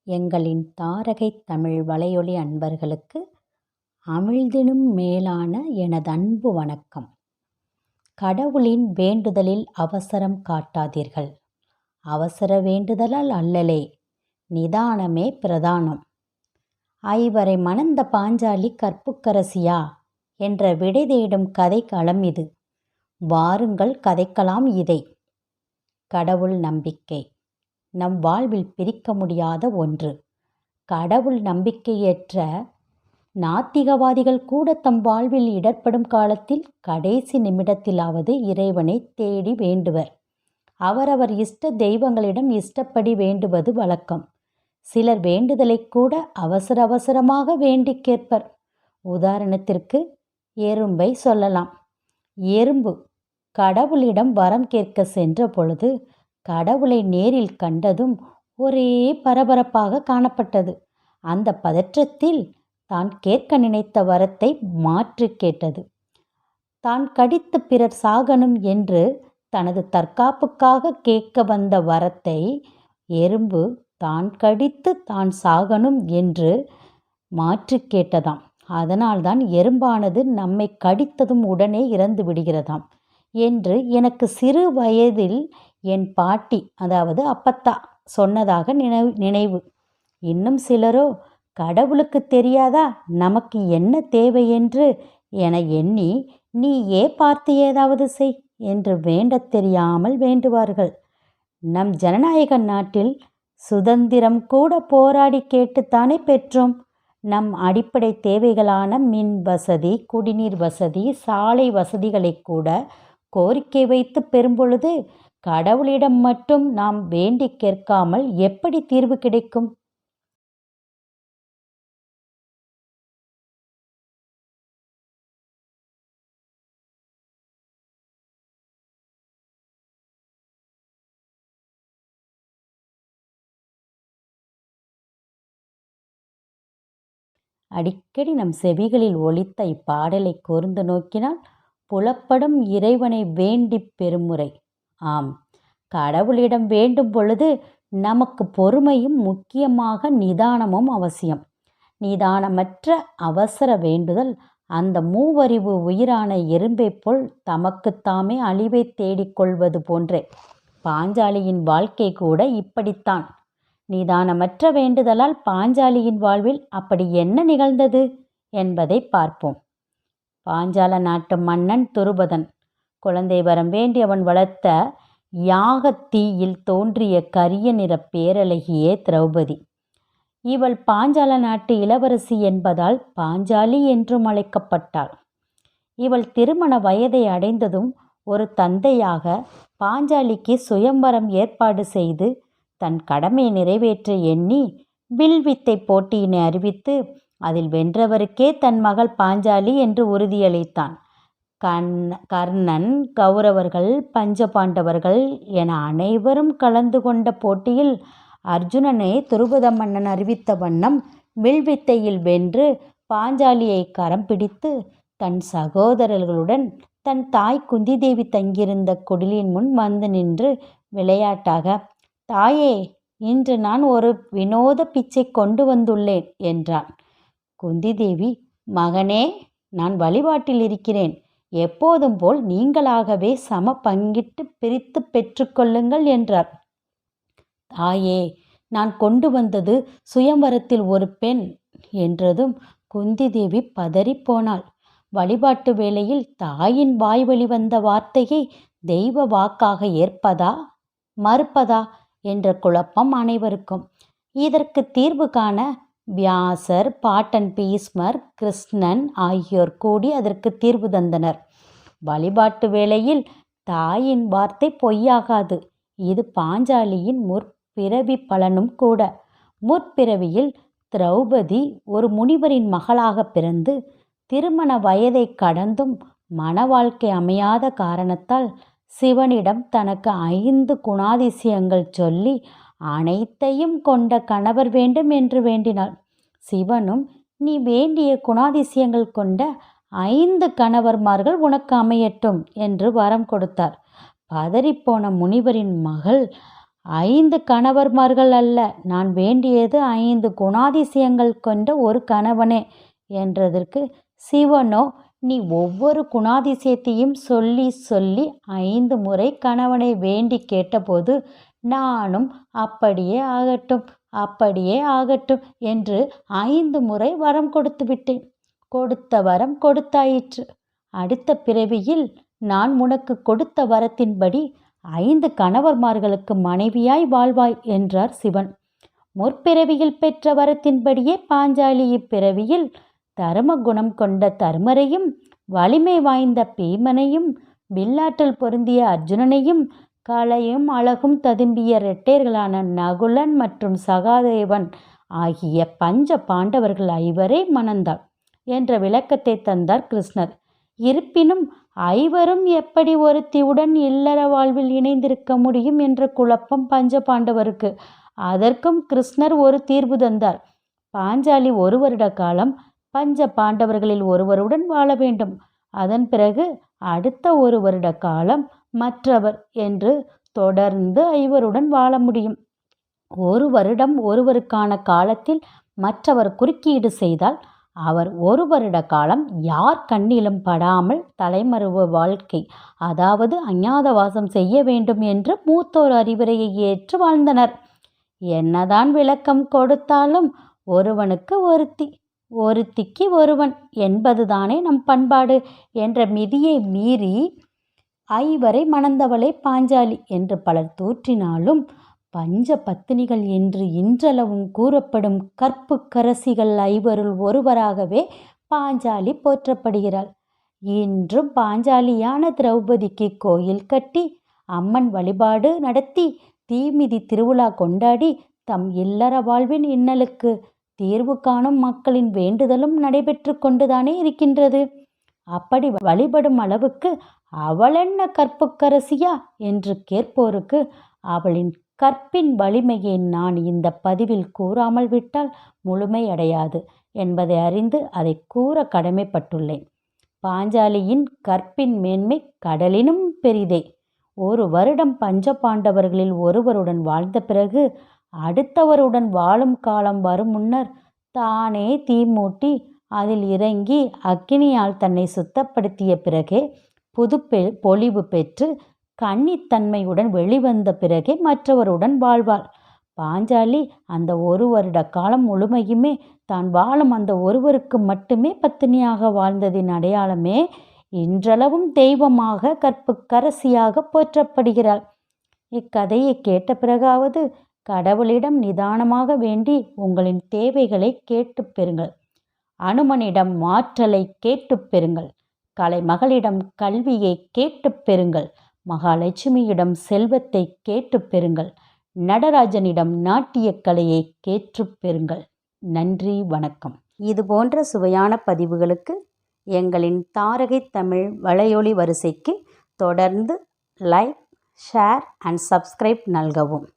எங்களின் தாரகை தமிழ் வலையொலி அன்பர்களுக்கு அமிழ்தினும் மேலான எனது அன்பு வணக்கம். கடவுளின் வேண்டுதலில் அவசரம் காட்டாதீர்கள். அவசர வேண்டுதலால் அல்லலே, நிதானமே பிரதானம். ஐவரை மணந்த பாஞ்சாலி கற்புக்கரசியா என்ற விடை தேடும் கதை களம் இது. வாருங்கள் கதைக்கலாம் இதை. கடவுள் நம்பிக்கை நம் வாழ்வில் பிரிக்க முடியாத ஒன்று. கடவுள் நம்பிக்கையற்ற நாத்திகவாதிகள் கூட தம் வாழ்வில் இடர்படும் காலத்தில் கடைசி நிமிடத்திலாவது இறைவனை தேடி வேண்டுவர். அவரவர் இஷ்ட தெய்வங்களிடம் இஷ்டப்படி வேண்டுவது வழக்கம். சிலர் வேண்டுதலை கூட அவசர அவசரமாக வேண்டி கேட்பர். உதாரணத்திற்கு எறும்பை சொல்லலாம். எறும்பு கடவுளிடம் வரம் கேட்க சென்ற பொழுது கடவுளை நேரில் கண்டதும் ஒரே பரபரப்பாக காணப்பட்டது. அந்த பதற்றத்தில் தான் கேட்க நினைத்த வரத்தை மாற்றி கேட்டது. தான் கடித்து பிறர் சாகணும் என்று தனது தற்காப்புக்காக கேட்க வந்த வரத்தை எறும்பு தான் கடித்து தான் சாகணும் என்று மாற்றி கேட்டதாம். அதனால்தான் எறும்பானது நம்மை கடித்ததும் உடனே இறந்து விடுகிறதாம் என்று எனக்கு சிறு வயதில் என் பாட்டி, அதாவது அப்பத்தா, சொன்னதாக நினைவு. இன்னும் சிலரோ கடவுளுக்கு தெரியாதா நமக்கு என்ன தேவை என்று என எண்ணி நீயே பார்த்து ஏதாவது செய் என்று வேண்டத் தெரியாமல் வேண்டுவார்கள். நம் ஜனநாயக நாட்டில் சுதந்திரம் கூட போராடி கேட்டுத்தானே பெற்றோம். நம் அடிப்படை தேவைகளான மின் வசதி, குடிநீர் வசதி, சாலை வசதிகளை கூட கோரிக்கை வைத்து பெறும்பொழுது கடவுளிடம் மட்டும் நாம் வேண்டி கேட்காமல் எப்படி தீர்வு கிடைக்கும்? அடிக்கடி நம் செவிகளில் ஒலித்த இப்பாடலை கூர்ந்து நோக்கினால் புலப்படும் இறைவனை வேண்டி பெருமுறை. ஆம், கடவுளிடம் வேண்டும் பொழுது நமக்கு பொறுமையும் முக்கியமாக நிதானமும் அவசியம். நிதானமற்ற அவசர வேண்டுதல் அந்த மூவறிவு உயிரான எறும்பை போல் தமக்குத்தாமே அழிவை தேடிக்கொள்வது போன்றே. பாஞ்சாலியின் வாழ்க்கை கூட இப்படித்தான். நிதானமற்ற வேண்டுதலால் பாஞ்சாலியின் வாழ்வில் அப்படி என்ன நிகழ்ந்தது என்பதை பார்ப்போம். பாஞ்சால நாட்டு மன்னன் துருபதன் குழந்தை வரம் வேண்டி அவன் வளர்த்த யாகத்தீயில் தோன்றிய கரிய நிற பேரழகியே திரௌபதி. இவள் பாஞ்சால நாட்டு இளவரசி என்பதால் பாஞ்சாலி என்றும் அழைக்கப்பட்டாள். இவள் திருமண வயதை அடைந்ததும் ஒரு தந்தையாக பாஞ்சாலிக்கு சுயம்வரம் ஏற்பாடு செய்து தன் கடமையை நிறைவேற்ற எண்ணி வில்வித்தை போட்டியினை அறிவித்து அதில் வென்றவருக்கே தன் மகள் பாஞ்சாலி என்று உறுதியளித்தான். கர்ணன், கௌரவர்கள், பஞ்சபாண்டவர்கள் என அனைவரும் கலந்து கொண்ட போட்டியில் அர்ஜுனனை துருபத மன்னன் அறிவித்த வண்ணம் வில்வித்தையில் வென்று பாஞ்சாலியை கரம் பிடித்து தன் சகோதரர்களுடன் தன் தாய் குந்தி தேவி தங்கியிருந்த குடிலின் முன் வந்து நின்று விளையாட்டாக, தாயே, இன்று நான் ஒரு வினோத பிச்சை கொண்டு வந்துள்ளேன் என்றான். குந்தி தேவி, மகனே, நான் வழிபாட்டில் இருக்கிறேன். எப்போதும் போல் நீங்களாகவே சம பங்கிட்டு பிரித்து பெற்றுக்கொள்ளுங்கள் என்றார். தாயே, நான் கொண்டு வந்தது சுயம்வரத்தில் ஒரு பெண் என்றதும் குந்தி தேவி பதறிப்போனாள். வழிபாட்டு வேளையில் தாயின் வாய் வழிவந்த வார்த்தையை தெய்வ வாக்காக ஏற்பதா மறுப்பதா என்ற குழப்பம் அனைவருக்கும். இதற்கு தீர்வு காண வியாசர், பாட்டன் பீஸ்மர், கிருஷ்ணன் ஆகியோர் கூடி அதற்கு தீர்வு தந்தனர். வழிபாட்டு வேளையில் தாயின் வார்த்தை பொய்யாகாது. இது பாஞ்சாலியின் முற்பிறவி பலனும் கூட. முற்பிறவியில் திரௌபதி ஒரு முனிவரின் மகளாக பிறந்து திருமண வயதை கடந்தும் மன வாழ்க்கை அமையாத காரணத்தால் சிவனிடம் தனக்கு 5 குணாதிசயங்கள் சொல்லி அனைத்தையும் கொண்ட கணவர் வேண்டும் என்று வேண்டினாள். சிவனும் நீ வேண்டிய குணாதிசயங்கள் கொண்ட 5 கணவர்மார்கள் உனக்கு அமையட்டும் என்று வரம் கொடுத்தார். பதறிப்போன முனிவரின் மகள் 5 கணவர்மார்கள் அல்ல, நான் வேண்டியது 5 குணாதிசயங்கள் கொண்ட ஒரு கணவனே என்றதற்கு சிவனோ, நீ ஒவ்வொரு குணாதிசயத்தையும் சொல்லி சொல்லி 5 முறை கணவனை வேண்டி கேட்டபோது நானும் அப்படியே ஆகட்டும் அப்படியே ஆகட்டும் என்று 5 முறை வரம் கொடுத்து விட்டேன். கொடுத்த வரம் கொடுத்தாயிற்று. அடுத்த பிறவியில் நான் உனக்கு கொடுத்த வரத்தின்படி 5 கணவர்மார்களுக்கு மனைவியாய் வாழ்வாய் என்றார் சிவன். முற்பிறவியில் பெற்ற வரத்தின்படியே பாஞ்சாலி இப்பிறவியில் தரும குணம் கொண்ட தருமரையும், வலிமை வாய்ந்த பீமனையும், வில்லாற்றல் பொருந்திய அர்ஜுனனையும், கலையும் அழகும் ததும்பிய இரட்டையர்களான நகுலன் மற்றும் சகாதேவன் ஆகிய பஞ்ச பாண்டவர்கள் 5 மணந்தாள் என்ற விளக்கத்தை தந்தார் கிருஷ்ணர். இருப்பினும் 5 எப்படி ஒருத்தியுடன் இல்லற வாழ்வில் இணைந்திருக்க முடியும் என்ற குழப்பம் பஞ்ச பாண்டவருக்கு. அதற்கும் கிருஷ்ணர் ஒரு தீர்வு தந்தார். பாஞ்சாலி 1 வருட காலம் பஞ்ச பாண்டவர்களில் ஒருவருடன் வாழ வேண்டும். அதன் பிறகு அடுத்த 1 வருட காலம் மற்றவர் என்று தொடர்ந்து 5 வாழ முடியும். 1 வருடம் ஒருவருக்கான காலத்தில் மற்றவர் குறுக்கீடு செய்தால் அவர் 1 வருட காலம் யார் கண்ணிலும் படாமல் தலைமறைவு வாழ்க்கை, அதாவது அஞ்ஞாதவாசம் செய்ய வேண்டும் என்று மூத்தோர் அறிவுரையை ஏற்று வாழ்ந்தனர். என்னதான் விளக்கம் கொடுத்தாலும் ஒருவனுக்கு ஒருத்தி, ஒருத்திக்கு ஒருவன் என்பதுதானே நம் பண்பாடு என்ற மிதியை மீறி 5 மணந்தவளே பாஞ்சாலி என்று பலர் தூற்றினாலும் பஞ்ச பத்தினிகள் என்று இன்றளவும் கூறப்படும் கற்பு கரசிகள் 5 ஒருவராகவே பாஞ்சாலி போற்றப்படுகிறாள். இன்றும் பாஞ்சாலியான திரௌபதிக்கு கோயில் கட்டி, அம்மன் வழிபாடு நடத்தி, தீமிதி திருவிழா கொண்டாடி தம் இல்லற வாழ்வின் இன்னலுக்கு தீர்வு காணும் மக்களின் வேண்டுதலும் நடைபெற்று கொண்டுதானே இருக்கின்றது. அப்படி வழிபடும் அளவுக்கு அவளென்ன கற்புக்கரசியா என்று கேட்போருக்கு அவளின் கற்பின் வலிமையை நான் இந்த பதிவில் கூறாமல் விட்டால் முழுமையடையாது என்பதை அறிந்து அதை கூற கடமைப்பட்டுள்ளேன். பாஞ்சாலியின் கற்பின் மேன்மை கடலினும் பெரிதே. 1 வருடம் பஞ்ச பாண்டவர்களில் ஒருவருடன் வாழ்ந்த பிறகு அடுத்தவருடன் வாழும் காலம் வரும் முன்னர் தானே தீ மூட்டி அதில் இறங்கி அக்கினியால் தன்னை சுத்தப்படுத்திய பிறகே புது பொலிவு பெற்று கன்னித்தன்மையுடன் வெளிவந்த பிறகே மற்றவருடன் வாழ்வாள். பாஞ்சாலி அந்த 1 வருட காலம் முழுமையுமே தான் வாழும் அந்த ஒருவருக்கு மட்டுமே பத்தினியாக வாழ்ந்ததின் அடையாளமே இன்றளவும் தெய்வமாக கற்புக்கரசியாக போற்றப்படுகிறாள். இக்கதையை கேட்ட பிறகாவது கடவுளிடம் நிதானமாக வேண்டி உங்களின் தேவைகளை கேட்டு பெறுங்கள். அனுமனிடம் ஆற்றலை கேட்டு பெறுங்கள். கலைமகளிடம் கல்வியை கேட்டு பெறுங்கள். மகாலட்சுமியிடம் செல்வத்தை கேட்டு பெறுங்கள். நடராஜனிடம் நாட்டியக் கலையை கேட்டு பெறுங்கள். நன்றி, வணக்கம். இது போன்ற சுவையான பதிவுகளுக்கு எங்களின் தாரகை தமிழ் வலையொலி வரிசைக்கு தொடர்ந்து லைக், ஷேர் அண்ட் சப்ஸ்கிரைப் நல்கவும்.